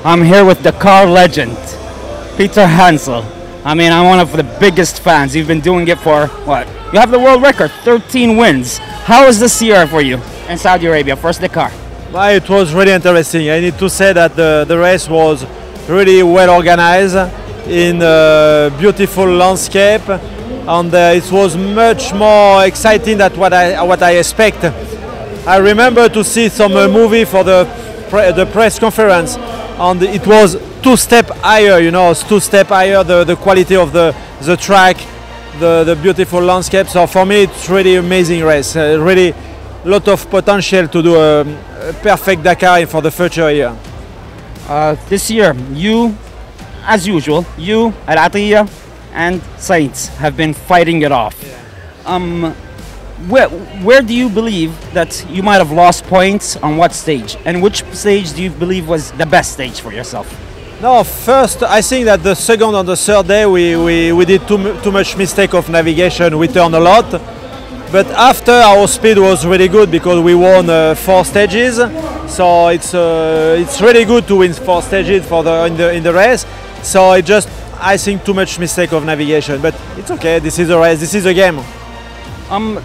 I'm here with the car legend, Peter Hensel. I mean, I'm one of the biggest fans. You've been doing it for what? You have the world record, 13 wins. How is this year for you in Saudi Arabia? First the car. Well, it was really interesting. I need to say that the race was really well organized in a beautiful landscape, and it was much more exciting than what I expect. I remember to see some movie for the press conference, and it was 2 steps higher, you know, 2 steps higher the quality of the track, the beautiful landscape. So for me, it's really amazing race. Really, lot of potential to do a perfect Dakar for the future year. This year, you, as usual, you, Al-Atiyah and Saints have been fighting it off. Yeah. Where do you believe that you might have lost points on what stage? And which stage do you believe was the best stage for yourself? No, first, I think that the second and the third day we did too much mistake of navigation. We turned a lot. But after, our speed was really good because we won 4 stages. So it's really good to win 4 stages in the race. So it just, I think, too much mistake of navigation. But it's okay. This is a race. This is a game.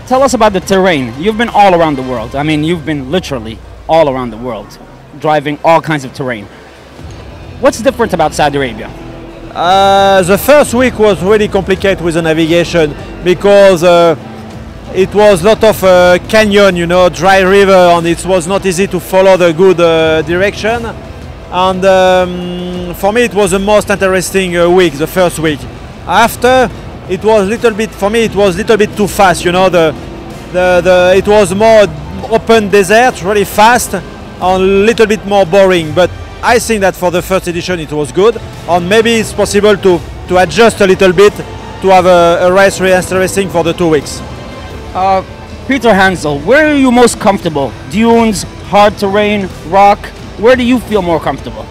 Tell us about the terrain. You've been all around the world. I mean, you've been literally all around the world, driving all kinds of terrain. What's different about Saudi Arabia? The first week was really complicated with the navigation because it was a lot of canyon, you know, dry river, and it was not easy to follow the good direction. And for me, it was the most interesting week, the first week. After, it was little bit, for me, it was a little bit too fast, you know. It was more open desert, really fast, and a little bit more boring. But I think that for the first edition, it was good, and maybe it's possible to adjust a little bit to have a race really interesting for the 2 weeks. Peter Hensel, where are you most comfortable? Dunes, hard terrain, rock? Where do you feel more comfortable?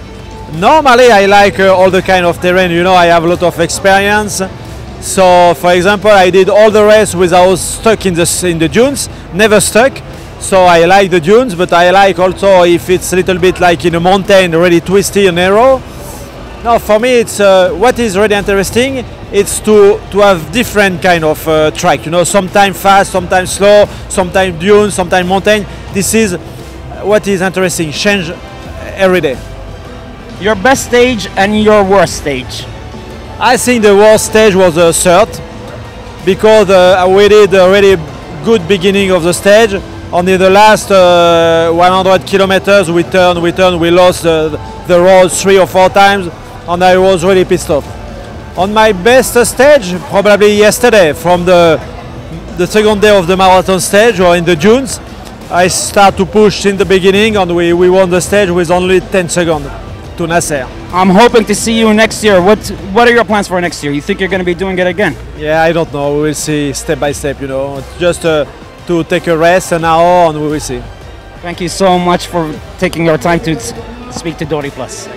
Normally, I like all the kind of terrain. You know, I have a lot of experience. So, for example, I did all the race without stuck in the dunes, never stuck. So I like the dunes, but I like also if it's a little bit like in a mountain, really twisty and narrow. Now, for me, it's what is really interesting. It's to have different kind of track. You know, sometimes fast, sometimes slow, sometimes dunes, sometimes mountain. This is what is interesting. Change every day. Your best stage and your worst stage? I think the worst stage was the third, because we did a really good beginning of the stage. Only the last 100 kilometers we lost the road 3 or 4 times, and I was really pissed off. On my best stage, probably yesterday, from the second day of the marathon stage or in the dunes, I start to push in the beginning, and we won the stage with only 10 seconds to Nasser. I'm hoping to see you next year. What are your plans for next year? You think you're going to be doing it again? Yeah, I don't know. We will see step by step, you know. Just to take a rest an hour, and we will see. Thank you so much for taking your time to speak to Dori Plus.